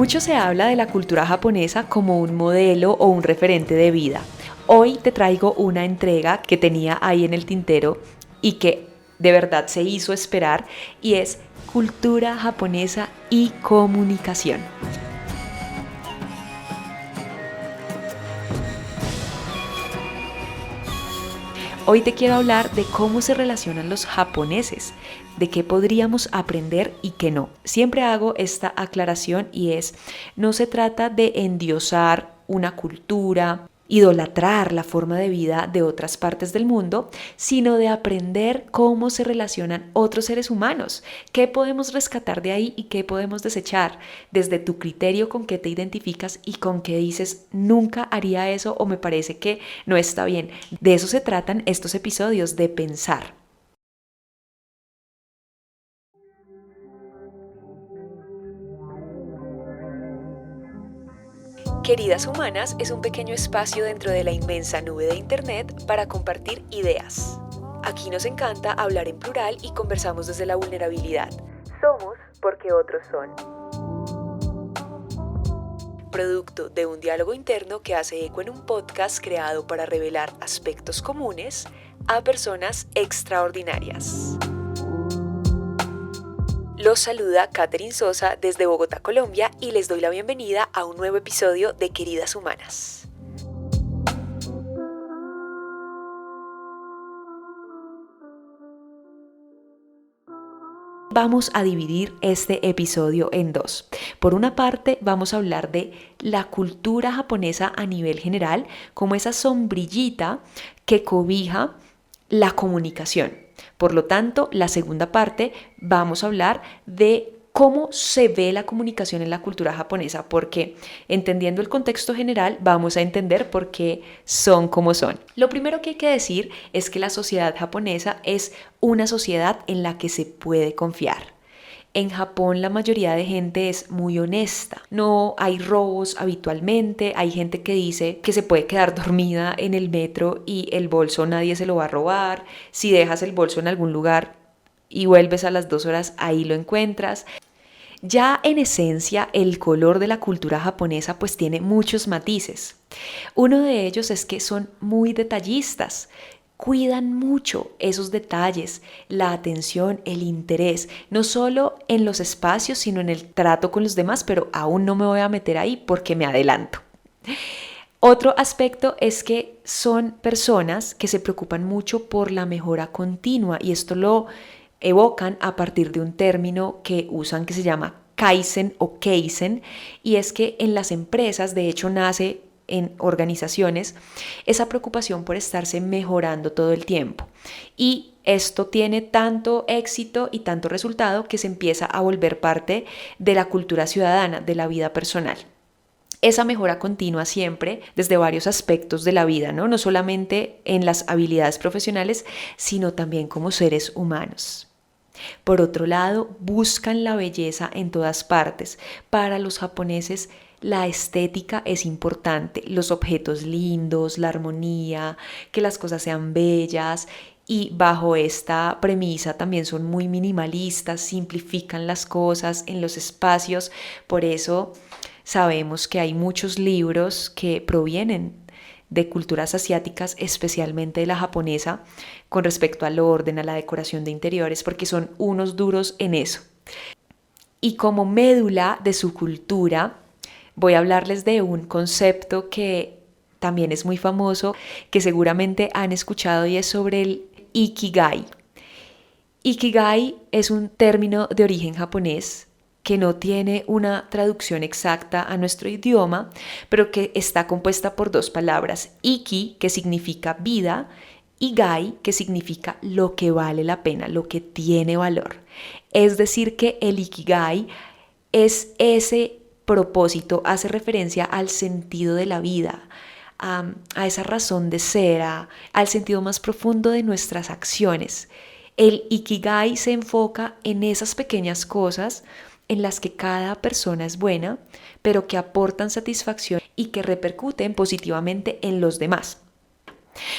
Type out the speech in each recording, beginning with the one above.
Mucho se habla de la cultura japonesa como un modelo o un referente de vida. Hoy te traigo una entrega que tenía ahí en el tintero y que de verdad se hizo esperar, y es cultura japonesa y comunicación. Hoy te quiero hablar de cómo se relacionan los japoneses, de qué podríamos aprender y qué no. Siempre hago esta aclaración y no se trata de endiosar una cultura, idolatrar la forma de vida de otras partes del mundo, sino de aprender cómo se relacionan otros seres humanos, qué podemos rescatar de ahí y qué podemos desechar, desde tu criterio con qué te identificas y con qué dices nunca haría eso o me parece que no está bien. De eso se tratan estos episodios, de pensar. Queridas Humanas es un pequeño espacio dentro de la inmensa nube de Internet para compartir ideas. Aquí nos encanta hablar en plural y conversamos desde la vulnerabilidad. Somos porque otros son. Producto de un diálogo interno que hace eco en un podcast creado para revelar aspectos comunes a personas extraordinarias. Los saluda Catherine Sosa desde Bogotá, Colombia, y les doy la bienvenida a un nuevo episodio de Queridas Humanas. Vamos a dividir este episodio en dos. Por una parte, vamos a hablar de la cultura japonesa a nivel general, como esa sombrillita que cobija la comunicación. Por lo tanto, la segunda parte vamos a hablar de cómo se ve la comunicación en la cultura japonesa, porque entendiendo el contexto general vamos a entender por qué son como son. Lo primero que hay que decir es que la sociedad japonesa es una sociedad en la que se puede confiar. En Japón la mayoría de gente es muy honesta, no hay robos habitualmente, hay gente que dice que se puede quedar dormida en el metro y el bolso nadie se lo va a robar, si dejas el bolso en algún lugar y vuelves a las 2 horas ahí lo encuentras. Ya en esencia el color de la cultura japonesa pues tiene muchos matices. Uno de ellos es que son muy detallistas. Cuidan mucho esos detalles, la atención, el interés, no solo en los espacios, sino en el trato con los demás, pero aún no me voy a meter ahí porque me adelanto. Otro aspecto es que son personas que se preocupan mucho por la mejora continua, y esto lo evocan a partir de un término que usan que se llama Kaizen o Keizen, y es que en las empresas, de hecho nace en organizaciones, esa preocupación por estarse mejorando todo el tiempo. Y esto tiene tanto éxito y tanto resultado que se empieza a volver parte de la cultura ciudadana, de la vida personal. Esa mejora continua siempre desde varios aspectos de la vida, ¿no? No solamente en las habilidades profesionales, sino también como seres humanos. Por otro lado, buscan la belleza en todas partes. Para los japoneses, la estética es importante, los objetos lindos, la armonía, que las cosas sean bellas, y bajo esta premisa también son muy minimalistas, simplifican las cosas en los espacios. Por eso sabemos que hay muchos libros que provienen de culturas asiáticas, especialmente de la japonesa, con respecto al orden, a la decoración de interiores, porque son unos duros en eso. Y como médula de su cultura, voy a hablarles de un concepto que también es muy famoso, que seguramente han escuchado, y es sobre el Ikigai. Ikigai es un término de origen japonés que no tiene una traducción exacta a nuestro idioma, pero que está compuesta por dos palabras: Iki, que significa vida, y Gai, que significa lo que vale la pena, lo que tiene valor. Es decir, que el Ikigai es ese propósito, hace referencia al sentido de la vida, a esa razón de ser, al sentido más profundo de nuestras acciones. El Ikigai se enfoca en esas pequeñas cosas en las que cada persona es buena, pero que aportan satisfacción y que repercuten positivamente en los demás.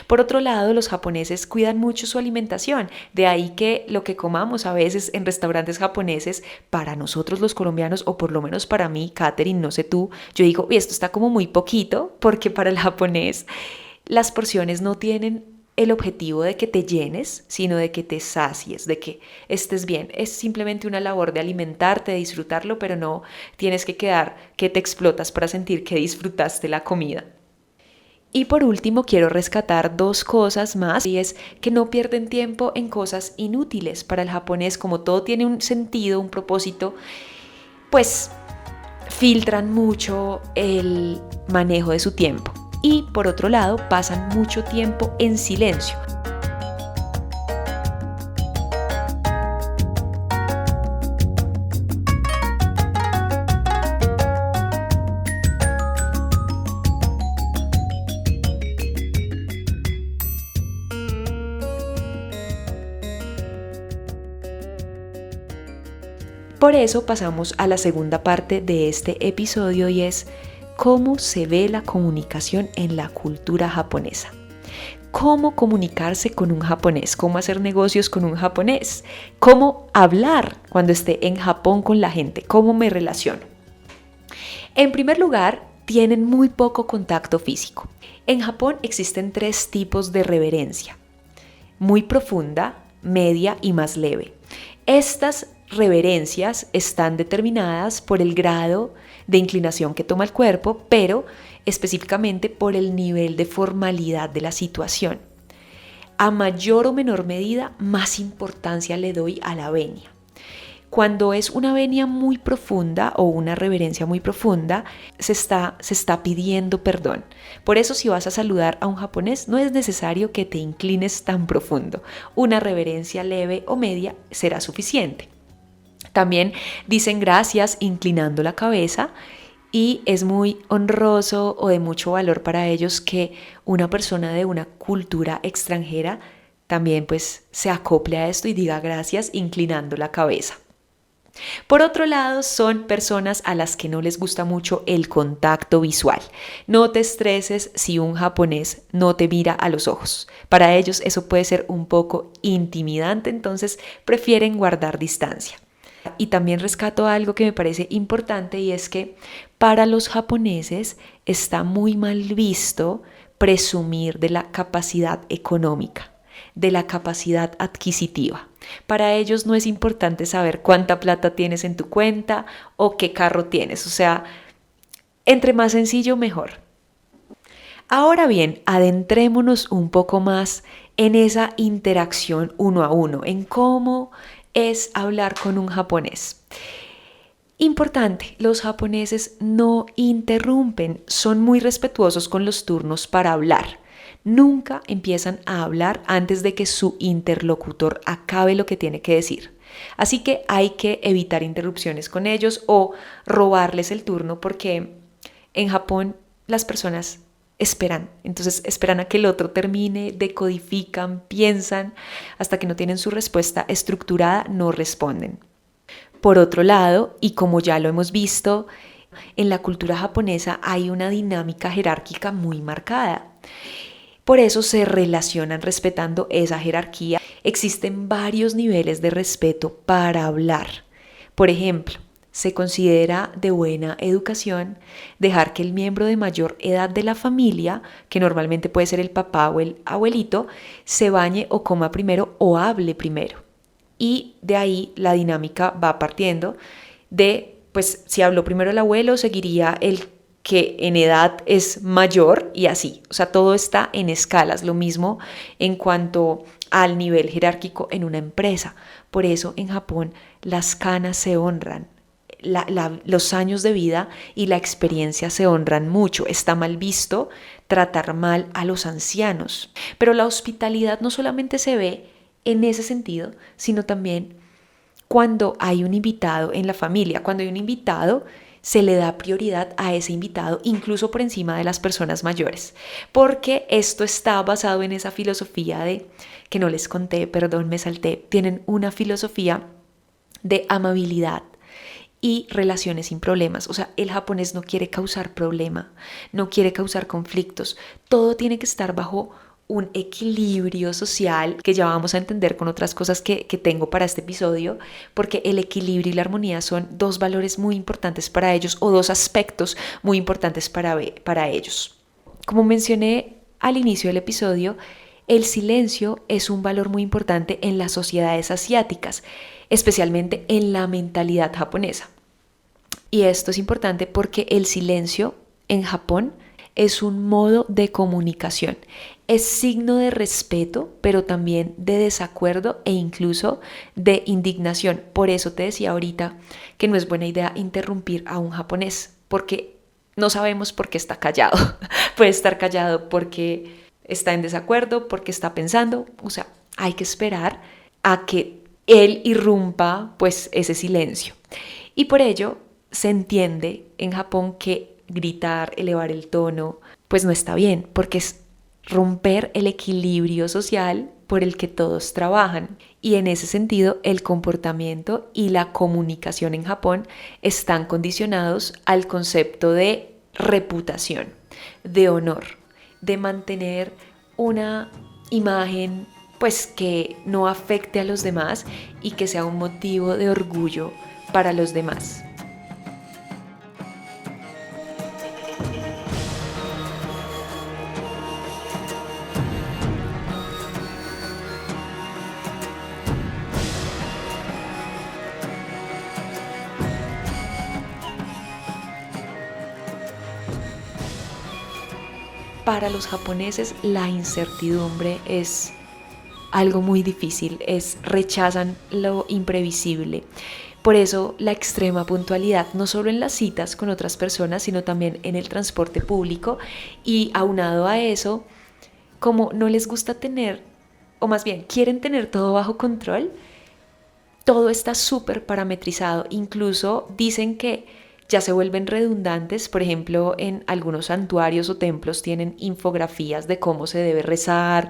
Por otro lado, los japoneses cuidan mucho su alimentación, de ahí que lo que comamos a veces en restaurantes japoneses, para nosotros los colombianos, o por lo menos para mí, Katherine, no sé tú, yo digo, esto está como muy poquito, porque para el japonés las porciones no tienen el objetivo de que te llenes, sino de que te sacies, de que estés bien. Es simplemente una labor de alimentarte, de disfrutarlo, pero no tienes que quedar que te explotas para sentir que disfrutaste la comida. Y por último, quiero rescatar dos cosas más, y es que no pierden tiempo en cosas inútiles. Para el japonés, como todo tiene un sentido, un propósito, pues filtran mucho el manejo de su tiempo. Y por otro lado, pasan mucho tiempo en silencio. Por eso pasamos a la segunda parte de este episodio, y es cómo se ve la comunicación en la cultura japonesa. Cómo comunicarse con un japonés, cómo hacer negocios con un japonés, cómo hablar cuando esté en Japón con la gente, cómo me relaciono. En primer lugar, tienen muy poco contacto físico. En Japón existen 3 tipos de reverencia: muy profunda, media y más leve. Estas reverencias están determinadas por el grado de inclinación que toma el cuerpo, pero específicamente por el nivel de formalidad de la situación. A mayor o menor medida, más importancia le doy a la venia. Cuando es una venia muy profunda o una reverencia muy profunda, se está pidiendo perdón. Por eso, si vas a saludar a un japonés, no es necesario que te inclines tan profundo. Una reverencia leve o media será suficiente. También dicen gracias inclinando la cabeza, y es muy honroso o de mucho valor para ellos que una persona de una cultura extranjera también pues se acople a esto y diga gracias inclinando la cabeza. Por otro lado, son personas a las que no les gusta mucho el contacto visual. No te estreses si un japonés no te mira a los ojos. Para ellos eso puede ser un poco intimidante, entonces prefieren guardar distancia. Y también rescato algo que me parece importante, y es que para los japoneses está muy mal visto presumir de la capacidad económica, de la capacidad adquisitiva. Para ellos no es importante saber cuánta plata tienes en tu cuenta o qué carro tienes, o sea, entre más sencillo mejor. Ahora bien, adentrémonos un poco más en esa interacción uno a uno, en cómo es hablar con un japonés. Importante, los japoneses no interrumpen, son muy respetuosos con los turnos para hablar. Nunca empiezan a hablar antes de que su interlocutor acabe lo que tiene que decir. Así que hay que evitar interrupciones con ellos o robarles el turno, porque en Japón las personas esperan. Entonces esperan a que el otro termine, decodifican, piensan, hasta que no tienen su respuesta estructurada, no responden. Por otro lado, y como ya lo hemos visto, en la cultura japonesa hay una dinámica jerárquica muy marcada. Por eso se relacionan respetando esa jerarquía. Existen varios niveles de respeto para hablar. Por ejemplo, se considera de buena educación dejar que el miembro de mayor edad de la familia, que normalmente puede ser el papá o el abuelito, se bañe o coma primero o hable primero. Y de ahí la dinámica va partiendo de, pues si habló primero el abuelo, seguiría el que en edad es mayor, y así. O sea, todo está en escalas. Lo mismo en cuanto al nivel jerárquico en una empresa. Por eso en Japón las canas se honran. Los años de vida y la experiencia se honran mucho. Está mal visto tratar mal a los ancianos. Pero la hospitalidad no solamente se ve en ese sentido, sino también cuando hay un invitado en la familia. Cuando hay un invitado, se le da prioridad a ese invitado, incluso por encima de las personas mayores, porque esto está basado en esa filosofía de, que no les conté, perdón, me salté, tienen una filosofía de amabilidad y relaciones sin problemas. O sea, el japonés no quiere causar problema, no quiere causar conflictos, todo tiene que estar bajo un equilibrio social que ya vamos a entender con otras cosas que tengo para este episodio, porque el equilibrio y la armonía son dos valores muy importantes para ellos o dos aspectos muy importantes para ellos. Como mencioné al inicio del episodio, el silencio es un valor muy importante en las sociedades asiáticas, especialmente en la mentalidad japonesa. Y esto es importante porque el silencio en Japón es un modo de comunicación. Es signo de respeto, pero también de desacuerdo e incluso de indignación. Por eso te decía ahorita que no es buena idea interrumpir a un japonés, porque no sabemos por qué está callado. Puede estar callado porque está en desacuerdo, porque está pensando. O sea, hay que esperar a que él irrumpa pues ese silencio. Y por ello se entiende en Japón que gritar, elevar el tono, pues no está bien, porque es romper el equilibrio social por el que todos trabajan. Y en ese sentido, el comportamiento y la comunicación en Japón están condicionados al concepto de reputación, de honor, de mantener una imagen pues que no afecte a los demás y que sea un motivo de orgullo para los demás. Para los japoneses la incertidumbre es algo muy difícil, rechazan lo imprevisible. Por eso la extrema puntualidad, no solo en las citas con otras personas, sino también en el transporte público. Y aunado a eso, como no les gusta tener, o más bien quieren tener todo bajo control, todo está súper parametrizado. Incluso dicen que ya se vuelven redundantes. Por ejemplo, en algunos santuarios o templos tienen infografías de cómo se debe rezar.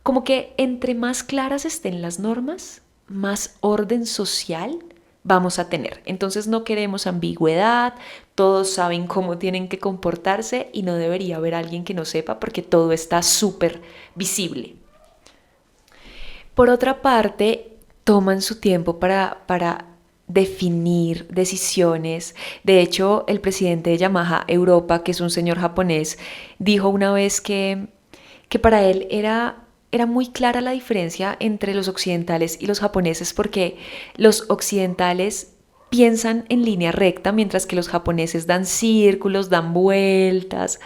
Como que entre más claras estén las normas, más orden social vamos a tener. Entonces no queremos ambigüedad, todos saben cómo tienen que comportarse y no debería haber alguien que no sepa porque todo está súper visible. Por otra parte, toman su tiempo para definir decisiones. De hecho, el presidente de Yamaha Europa, que es un señor japonés, dijo una vez que para él era muy clara la diferencia entre los occidentales y los japoneses, porque los occidentales piensan en línea recta, mientras que los japoneses dan círculos, dan vueltas.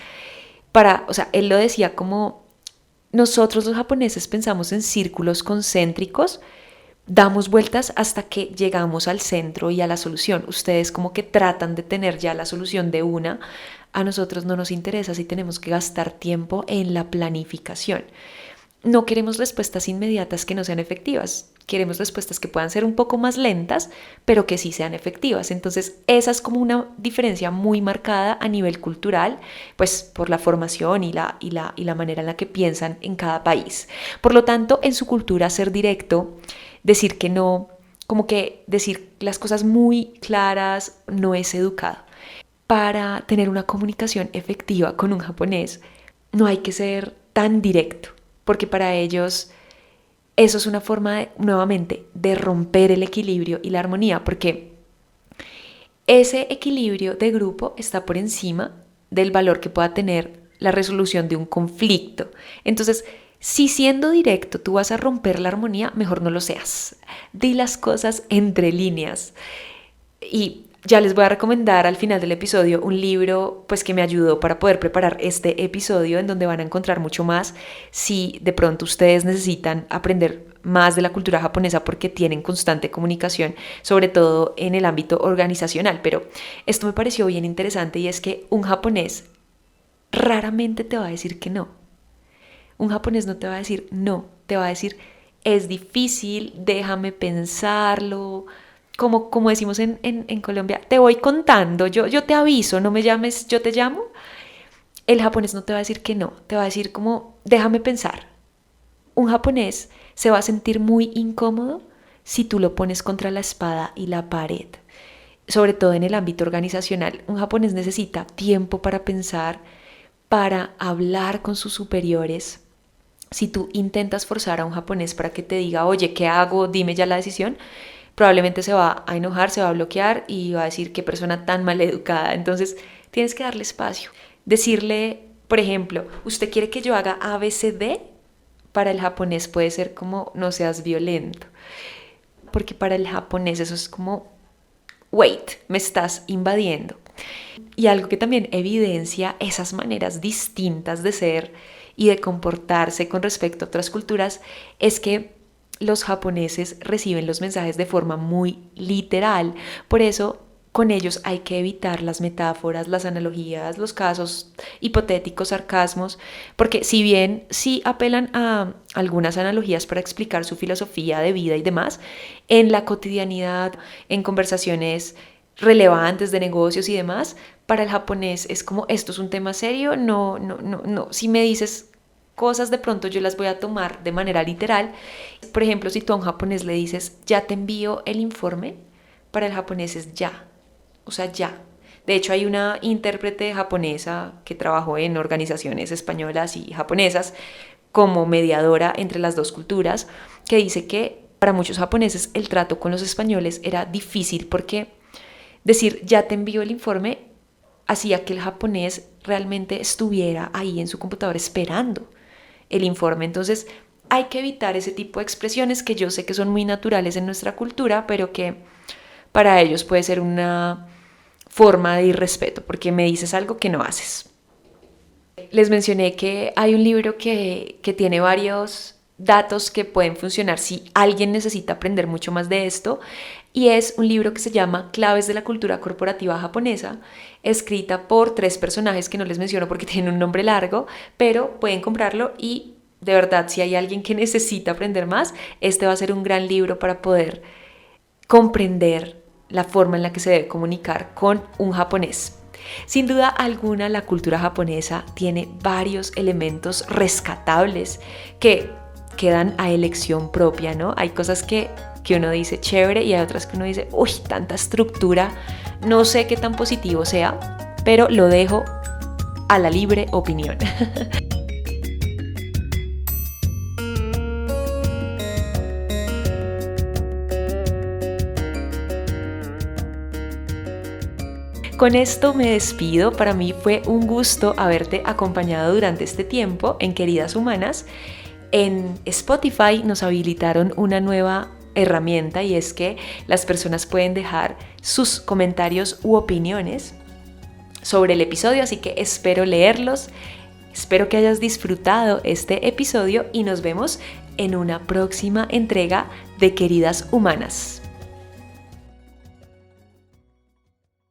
O sea, él lo decía como nosotros los japoneses pensamos en círculos concéntricos, damos vueltas hasta que llegamos al centro y a la solución. Ustedes como que tratan de tener ya la solución de una. A nosotros no nos interesa si tenemos que gastar tiempo en la planificación. No queremos respuestas inmediatas que no sean efectivas. Queremos respuestas que puedan ser un poco más lentas, pero que sí sean efectivas. Entonces, esa es como una diferencia muy marcada a nivel cultural, pues por la formación y la manera en la que piensan en cada país. Por lo tanto, en su cultura, ser directo, decir que no, como que decir las cosas muy claras, no es educado. Para tener una comunicación efectiva con un japonés, no hay que ser tan directo, porque para ellos eso es una forma nuevamente, de romper el equilibrio y la armonía, porque ese equilibrio de grupo está por encima del valor que pueda tener la resolución de un conflicto. Entonces, si siendo directo tú vas a romper la armonía, mejor no lo seas. Di las cosas entre líneas. Y ya les voy a recomendar al final del episodio un libro pues que me ayudó para poder preparar este episodio, en donde van a encontrar mucho más si de pronto ustedes necesitan aprender más de la cultura japonesa porque tienen constante comunicación, sobre todo en el ámbito organizacional. Pero esto me pareció bien interesante, y es que un japonés raramente te va a decir que no. Un japonés no te va a decir no, te va a decir es difícil, déjame pensarlo. Como decimos en Colombia, te voy contando, yo te aviso, no me llames, yo te llamo. El japonés no te va a decir que no, te va a decir como, déjame pensar. Un japonés se va a sentir muy incómodo si tú lo pones contra la espada y la pared. Sobre todo en el ámbito organizacional, un japonés necesita tiempo para pensar, para hablar con sus superiores, si tú intentas forzar a un japonés para que te diga, oye, ¿qué hago? Dime ya la decisión, probablemente se va a enojar, se va a bloquear y va a decir qué persona tan maleducada. Entonces tienes que darle espacio. Decirle, por ejemplo, ¿usted quiere que yo haga A, B, C, D? Para el japonés puede ser como no seas violento. Porque para el japonés eso es como, wait, me estás invadiendo. Y algo que también evidencia esas maneras distintas de ser y de comportarse con respecto a otras culturas es que los japoneses reciben los mensajes de forma muy literal. Por eso con ellos hay que evitar las metáforas, las analogías, los casos hipotéticos, sarcasmos, porque si bien sí apelan a algunas analogías para explicar su filosofía de vida y demás, en la cotidianidad, en conversaciones relevantes de negocios y demás, para el japonés es como, esto es un tema serio, no, si me dices cosas de pronto yo las voy a tomar de manera literal. Por ejemplo, si tú a un japonés le dices, ya te envío el informe, para el japonés es ya, o sea, ya. De hecho, hay una intérprete japonesa que trabajó en organizaciones españolas y japonesas como mediadora entre las dos culturas, que dice que para muchos japoneses el trato con los españoles era difícil porque decir ya te envío el informe hacía que el japonés realmente estuviera ahí en su computadora esperando el informe. Entonces hay que evitar ese tipo de expresiones que yo sé que son muy naturales en nuestra cultura, pero que para ellos puede ser una forma de irrespeto, porque me dices algo que no haces. Les mencioné que hay un libro que tiene varios datos que pueden funcionar si alguien necesita aprender mucho más de esto, y es un libro que se llama Claves de la cultura corporativa japonesa, escrita por 3 personajes que no les menciono porque tienen un nombre largo, pero pueden comprarlo y de verdad si hay alguien que necesita aprender más, este va a ser un gran libro para poder comprender la forma en la que se debe comunicar con un japonés. Sin duda alguna, la cultura japonesa tiene varios elementos rescatables que quedan a elección propia, ¿no? Hay cosas que uno dice chévere y hay otras que uno dice, uy, tanta estructura, no sé qué tan positivo sea, pero lo dejo a la libre opinión. Con esto me despido. Para mí fue un gusto haberte acompañado durante este tiempo en Queridas Humanas. En Spotify nos habilitaron una nueva herramienta y es que las personas pueden dejar sus comentarios u opiniones sobre el episodio, así que espero leerlos. Espero que hayas disfrutado este episodio y nos vemos en una próxima entrega de Queridas Humanas.